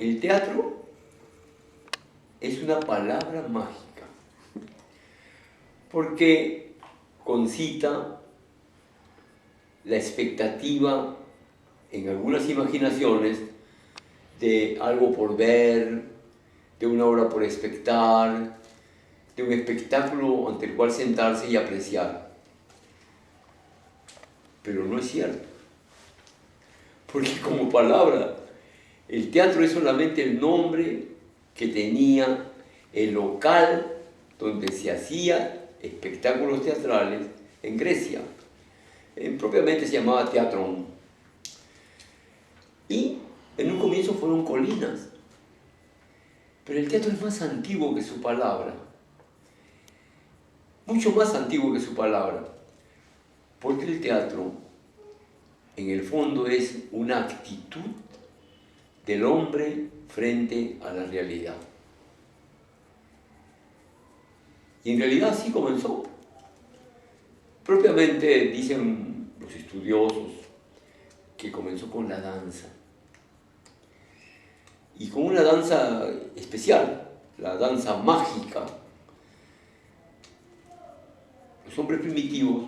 el teatro es una palabra mágica, porque concita la expectativa en algunas imaginaciones de algo por ver, de una obra por espectar, de un espectáculo ante el cual sentarse y apreciar. Pero no es cierto, porque como palabra, el teatro es solamente el nombre que tenía el local donde se hacía espectáculos teatrales en Grecia. Propiamente se llamaba Teatron. Y en un comienzo fueron colinas. Pero el teatro es más antiguo que su palabra. Mucho más antiguo que su palabra. Porque el teatro, en el fondo, es una actitud del hombre frente a la realidad. Y en realidad así comenzó. Propiamente dicen los estudiosos que comenzó con la danza. Y con una danza especial, la danza mágica. Los hombres primitivos,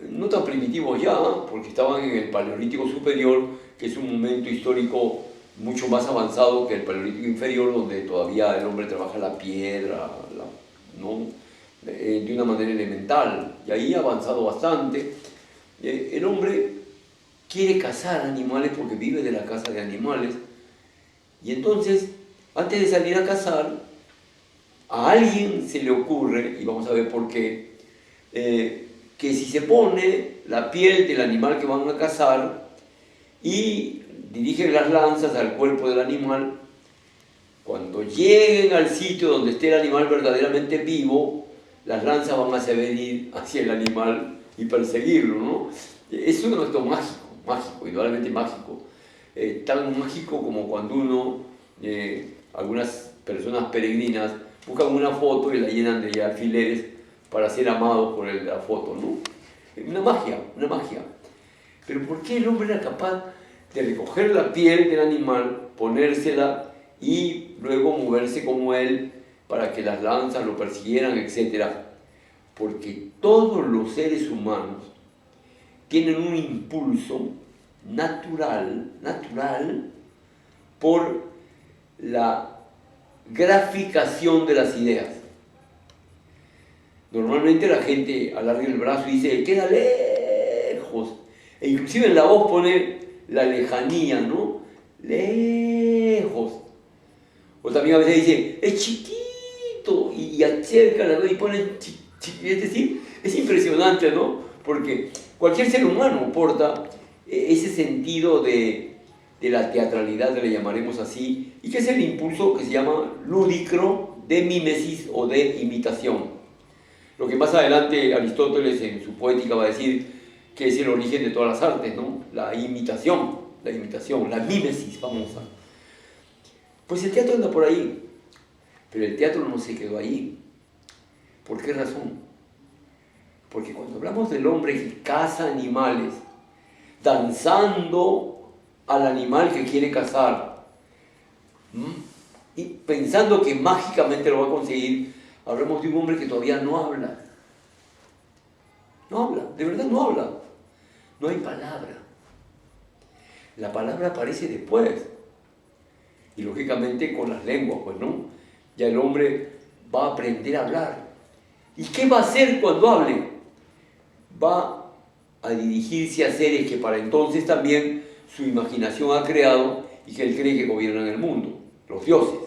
no tan primitivos ya, porque estaban en el Paleolítico Superior, que es un momento histórico mucho más avanzado que el Paleolítico Inferior, donde todavía el hombre trabaja la piedra, ¿no? De una manera elemental, y ahí ha avanzado bastante. El hombre quiere cazar animales porque vive de la caza de animales, y entonces, antes de salir a cazar, a alguien se le ocurre, y vamos a ver por qué, que si se pone la piel del animal que van a cazar y dirigen las lanzas al cuerpo del animal, cuando lleguen al sitio donde esté el animal verdaderamente vivo, las lanzas van a saber ir hacia el animal y perseguirlo, ¿no? Es un acto mágico, indudablemente mágico. Tan mágico como cuando uno, algunas personas peregrinas, buscan una foto y la llenan de alfileres para ser amados por la foto, ¿no? Una magia. Pero ¿por qué el hombre era capaz de recoger la piel del animal, ponérsela y luego moverse como él para que las lanzas lo persiguieran, etcétera? Porque todos los seres humanos tienen un impulso natural por la graficación de las ideas. Normalmente la gente alarga el brazo y dice, queda lejos. E inclusive en la voz pone la lejanía, ¿no? Lejos. O también a veces dice, es chiquito, y acerca la voz y pone es decir, es impresionante, ¿no? Porque cualquier ser humano porta ese sentido de la teatralidad, le llamaremos así, y que es el impulso que se llama lúdicro de mímesis o de imitación. Lo que más adelante Aristóteles en su poética va a decir que es el origen de todas las artes, ¿no? La imitación, la mímesis famosa. Pues el teatro anda por ahí, pero el teatro no se quedó ahí. ¿Por qué razón? Porque cuando hablamos del hombre que caza animales, danzando al animal que quiere cazar, y pensando que mágicamente lo va a conseguir, hablamos de un hombre que todavía no habla. No habla, de verdad no habla. No hay palabra. La palabra aparece después. Y lógicamente con las lenguas, pues, ¿no? Ya el hombre va a aprender a hablar. ¿Y qué va a hacer cuando hable? Va a dirigirse a seres que para entonces también su imaginación ha creado y que él cree que gobiernan el mundo, los dioses.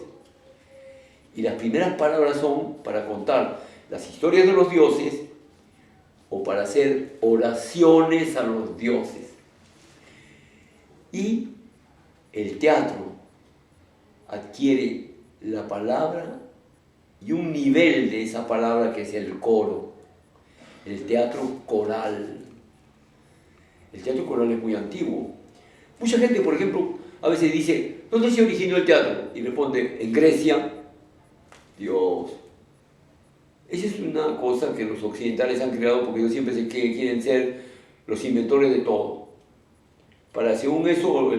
Y las primeras palabras son para contar las historias de los dioses o para hacer oraciones a los dioses. Y el teatro adquiere la palabra y un nivel de esa palabra que es el coro, el teatro coral. El teatro coral es muy antiguo. Mucha gente, por ejemplo, a veces dice, ¿dónde se originó el teatro? Y responde, en Grecia. Dios. Esa es una cosa que los occidentales han creado porque ellos siempre quieren ser los inventores de todo. Para según eso,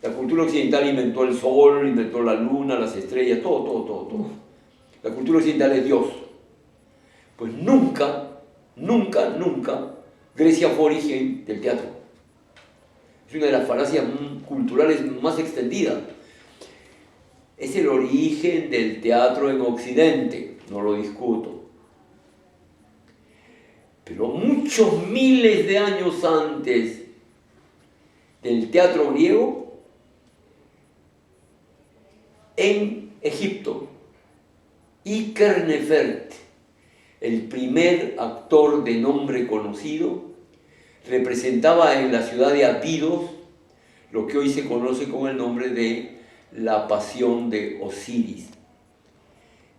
La cultura occidental inventó el sol, inventó la luna, las estrellas, todo. La cultura occidental es Dios. Pues nunca Grecia fue origen del teatro. Es una de las falacias culturales más extendidas. Es el origen del teatro en Occidente, no lo discuto. Pero muchos miles de años antes del teatro griego, en Egipto, Iker Nefert, el primer actor de nombre conocido, representaba en la ciudad de Abidos lo que hoy se conoce con el nombre de la Pasión de Osiris.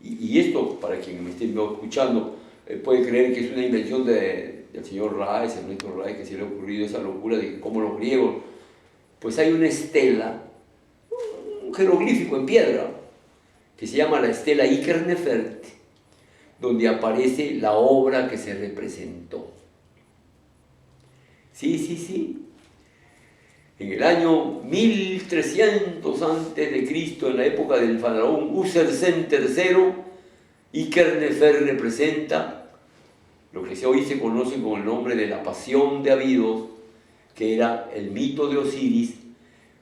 Y esto, para quien me esté escuchando, puede creer que es una invención del señor Rais, el nuestro Rais, que se le ha ocurrido esa locura de cómo los griegos. Pues hay una estela, un jeroglífico en piedra, que se llama la estela Iker Nefert, donde aparece la obra que se representó. Sí. En el año 1300 a.C., en la época del faraón Usersen III, Iker Nefert representa lo que hoy se conoce con el nombre de la Pasión de Abidos, que era el mito de Osiris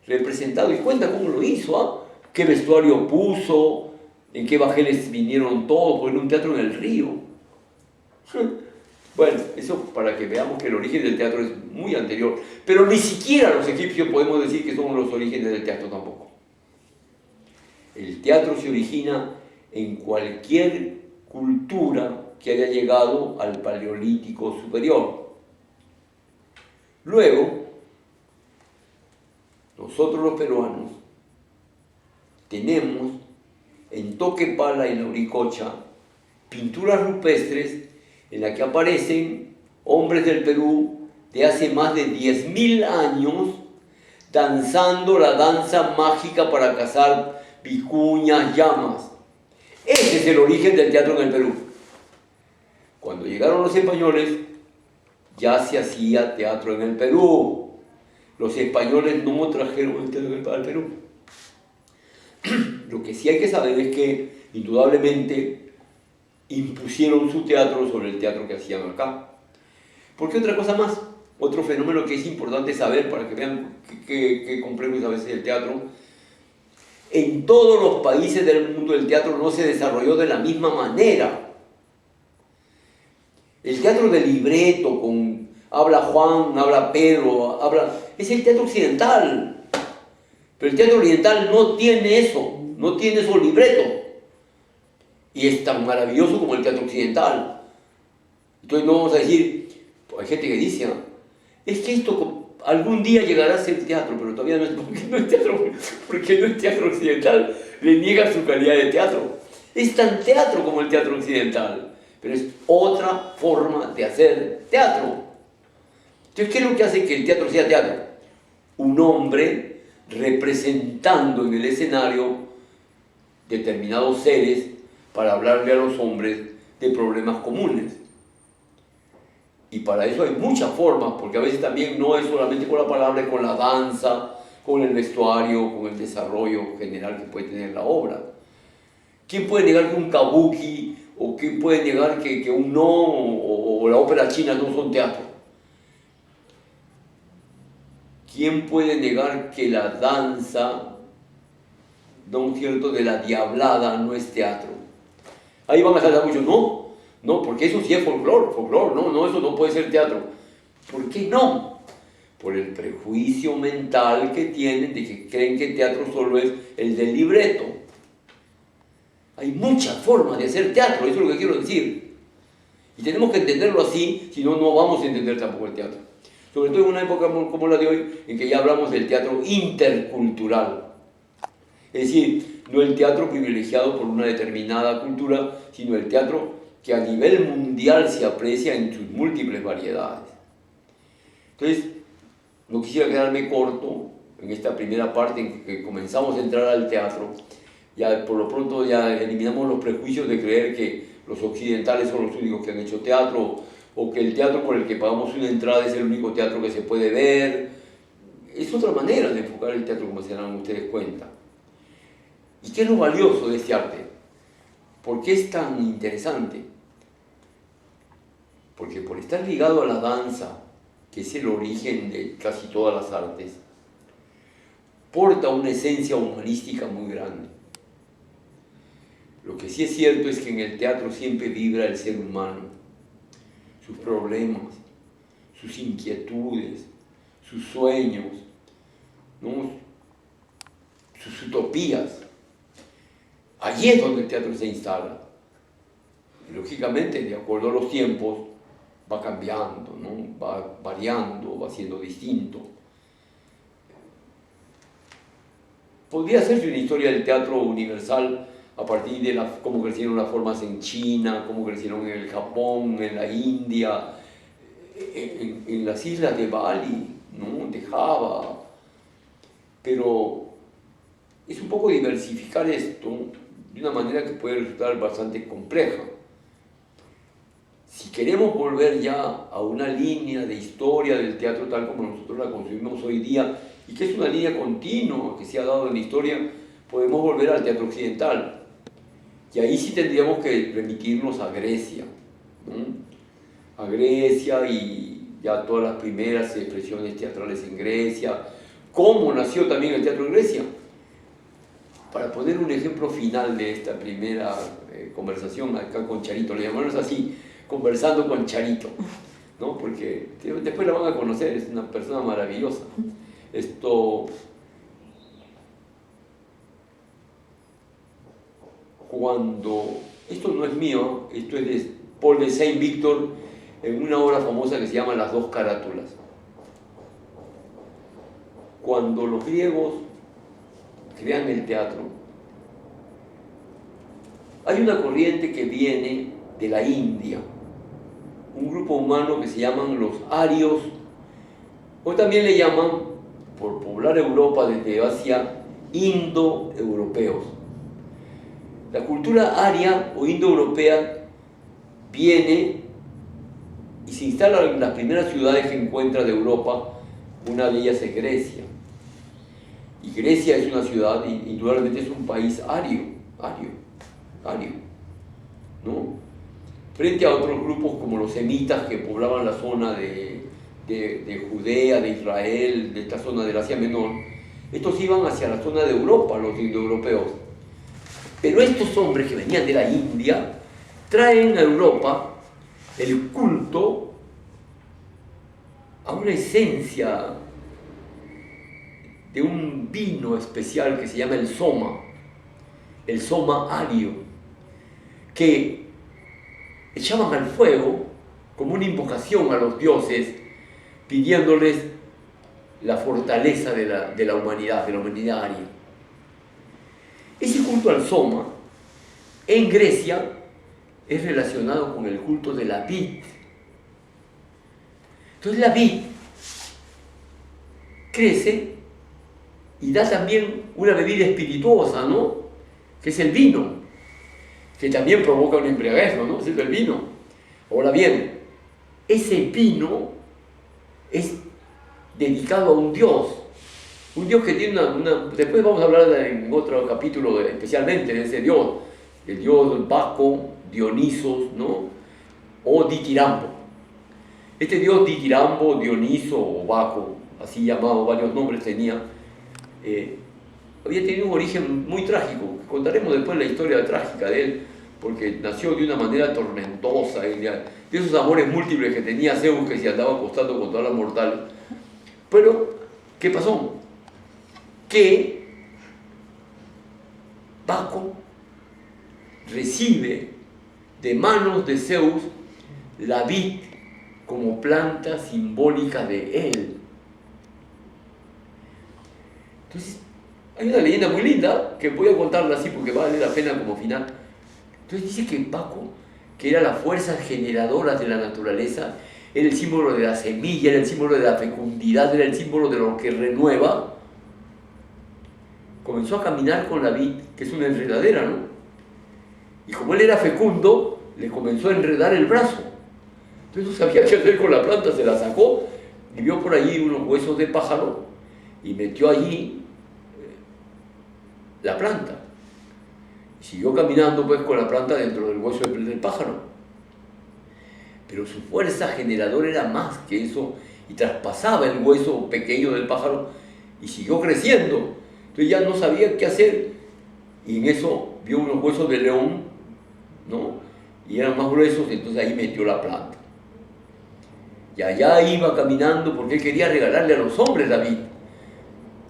representado. Y cuenta cómo lo hizo, qué vestuario puso, en qué bajeles vinieron todos, porque era un teatro en el río. Bueno, eso para que veamos que el origen del teatro es muy anterior. Pero ni siquiera los egipcios podemos decir que son los orígenes del teatro tampoco. El teatro se origina en cualquier cultura que haya llegado al Paleolítico superior. Luego, nosotros los peruanos tenemos en Toquepala y Lauricocha pinturas rupestres en las que aparecen hombres del Perú de hace más de 10.000 años danzando la danza mágica para cazar vicuñas, llamas. Ese es el origen del teatro en el Perú. Cuando llegaron los españoles, ya se hacía teatro en el Perú. Los españoles no trajeron el teatro al Perú. Lo que sí hay que saber es que, indudablemente, impusieron su teatro sobre el teatro que hacían acá. ¿Por qué otra cosa más? Otro fenómeno que es importante saber para que vean qué complejo es a veces el teatro. En todos los países del mundo el teatro no se desarrolló de la misma manera. El teatro de libreto, con habla Juan, habla Pedro, es el teatro occidental. Pero el teatro oriental no tiene eso, no tiene esos libretos. Y es tan maravilloso como el teatro occidental. Entonces no vamos a decir, hay gente que dice, es que esto algún día llegará a ser teatro, pero todavía no es, porque no es teatro occidental, le niega su calidad de teatro. Es tan teatro como el teatro occidental, pero es otra forma de hacer teatro. Entonces, ¿qué es lo que hace que el teatro sea teatro? Un hombre representando en el escenario determinados seres para hablarle a los hombres de problemas comunes. Y para eso hay muchas formas, porque a veces también no es solamente con la palabra, es con la danza, con el vestuario, con el desarrollo general que puede tener la obra. ¿Quién puede negar que un kabuki, o quién puede negar que un no, o la ópera china no son teatro? ¿Quién puede negar que la danza, don cierto, de la diablada no es teatro? Ahí van a saltar muchos, no, porque eso sí es folclore, no, eso no puede ser teatro. ¿Por qué no? Por el prejuicio mental que tienen de que creen que teatro solo es el del libreto. Hay muchas formas de hacer teatro, eso es lo que quiero decir. Y tenemos que entenderlo así, si no, no vamos a entender tampoco el teatro. Sobre todo en una época como la de hoy, en que ya hablamos del teatro intercultural. Es decir, no el teatro privilegiado por una determinada cultura, sino el teatro que a nivel mundial se aprecia en sus múltiples variedades. Entonces, no quisiera quedarme corto en esta primera parte en que comenzamos a entrar al teatro. Ya por lo pronto ya eliminamos los prejuicios de creer que los occidentales son los únicos que han hecho teatro, o que el teatro por el que pagamos una entrada es el único teatro que se puede ver. es otra manera de enfocar el teatro, como se dan ustedes cuenta. ¿Y qué es lo valioso de este arte? ¿Por qué es tan interesante? Porque por estar ligado a la danza, que es el origen de casi todas las artes, porta una esencia humanística muy grande. Lo que sí es cierto es que en el teatro siempre vibra el ser humano, sus problemas, sus inquietudes, sus sueños, ¿no? Sus utopías. Allí es donde el teatro se instala. Y lógicamente, de acuerdo a los tiempos, va cambiando, ¿no? Va variando, va siendo distinto. Podría hacerse una historia del teatro universal a partir de cómo crecieron las formas en China, cómo crecieron en el Japón, en la India, en las islas de Bali, ¿no? De Java. Pero es un poco diversificar esto de una manera que puede resultar bastante compleja. Si queremos volver ya a una línea de historia del teatro tal como nosotros la construimos hoy día, y que es una línea continua que se ha dado en la historia, podemos volver al teatro occidental. Y ahí sí tendríamos que remitirnos a Grecia, ¿no? A Grecia y ya todas las primeras expresiones teatrales en Grecia. ¿Cómo nació también el teatro en Grecia? Para poner un ejemplo final de esta primera conversación acá con Charito, le llamamos así, conversando con Charito, ¿no? Porque después la van a conocer, es una persona maravillosa. Esto no es mío, esto es de Paul de Saint-Victor en una obra famosa que se llama Las dos carátulas. Cuando los griegos crean el teatro, hay una corriente que viene de la India, un grupo humano que se llaman los arios, o también le llaman, por poblar Europa desde Asia, indoeuropeos. La cultura aria o indoeuropea viene y se instala en las primeras ciudades que encuentra de Europa. Una de ellas es Grecia. Y Grecia es una ciudad, indudablemente es un país ario, ¿no? Frente a otros grupos como los semitas que poblaban la zona de Judea, de Israel, de esta zona del Asia Menor, estos iban hacia la zona de Europa, los indoeuropeos. Pero estos hombres que venían de la India traen a Europa el culto a una esencia de un vino especial que se llama el soma ario, que echaban al fuego como una invocación a los dioses, pidiéndoles la fortaleza de la humanidad aria. Ese culto al soma en Grecia es relacionado con el culto de la vid. Entonces la vid crece y da también una bebida espirituosa, ¿no? Que es el vino, que también provoca una embriaguez, ¿no? Es el vino. Ahora bien, ese vino es dedicado a un dios que tiene después vamos a hablar en otro capítulo especialmente de ese dios, el dios Baco, Dionisos, ¿no? O Ditirambo. Este dios Ditirambo, Dioniso o Baco, así llamado, varios nombres tenía, había tenido un origen muy trágico. Contaremos después la historia trágica de él, porque nació de una manera tormentosa, de esos amores múltiples que tenía Zeus, que se andaba acostando con todas las mortales. Pero, ¿qué pasó? Que Baco recibe de manos de Zeus la vid como planta simbólica de él. Entonces, hay una leyenda muy linda que voy a contarla así porque vale la pena como final. Entonces dice que Baco, que era la fuerza generadora de la naturaleza, era el símbolo de la semilla, era el símbolo de la fecundidad, era el símbolo de lo que renueva, comenzó a caminar con la vid, que es una enredadera, ¿no? Y como él era fecundo, le comenzó a enredar el brazo. Entonces no sabía qué hacer con la planta, se la sacó y vio por allí unos huesos de pájaro y metió allí la planta. Y siguió caminando pues con la planta dentro del hueso del pájaro. Pero su fuerza generadora era más que eso y traspasaba el hueso pequeño del pájaro y siguió creciendo. Entonces ya no sabía qué hacer y en eso vio unos huesos de león, ¿no? Y eran más gruesos, entonces ahí metió la planta. Y allá iba caminando porque él quería regalarle a los hombres la vid.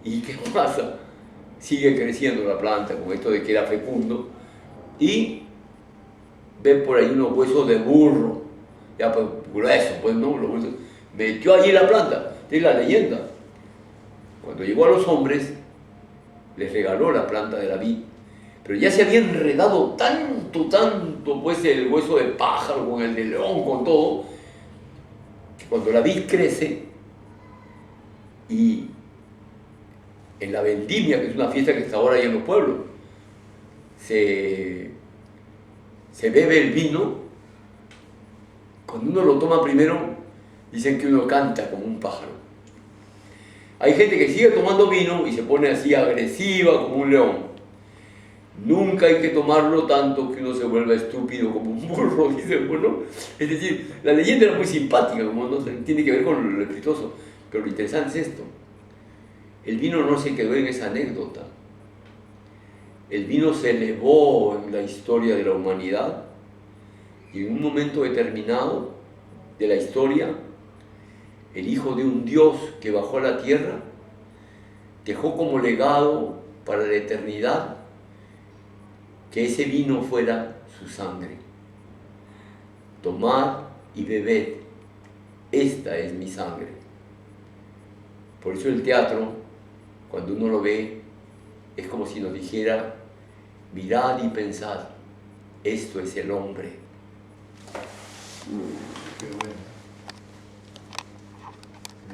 ¿Y qué pasa? Sigue creciendo la planta con esto de que era fecundo y ve por ahí unos huesos de burro, ya pues gruesos, pues no, los huesos. Metió allí la planta, es la leyenda. Cuando llegó a los hombres, les regaló la planta de la vid, pero ya se había enredado tanto, pues el hueso de pájaro con el de león, con todo, que cuando la vid crece y en la vendimia, que es una fiesta que está ahora ahí en los pueblos, se bebe el vino. Cuando uno lo toma primero, dicen que uno canta como un pájaro. Hay gente que sigue tomando vino y se pone así agresiva como un león. Nunca hay que tomarlo tanto que uno se vuelva estúpido como un burro, dicen, bueno. Es decir, la leyenda era muy simpática, como no tiene que ver con lo exitoso. Pero lo interesante es esto. El vino no se quedó en esa anécdota. El vino se elevó en la historia de la humanidad y en un momento determinado de la historia, el hijo de un Dios que bajó a la tierra dejó como legado para la eternidad que ese vino fuera su sangre. Tomad y bebed, esta es mi sangre. Por eso el teatro, cuando uno lo ve, es como si nos dijera: mirad y pensad, esto es el hombre. Qué bueno.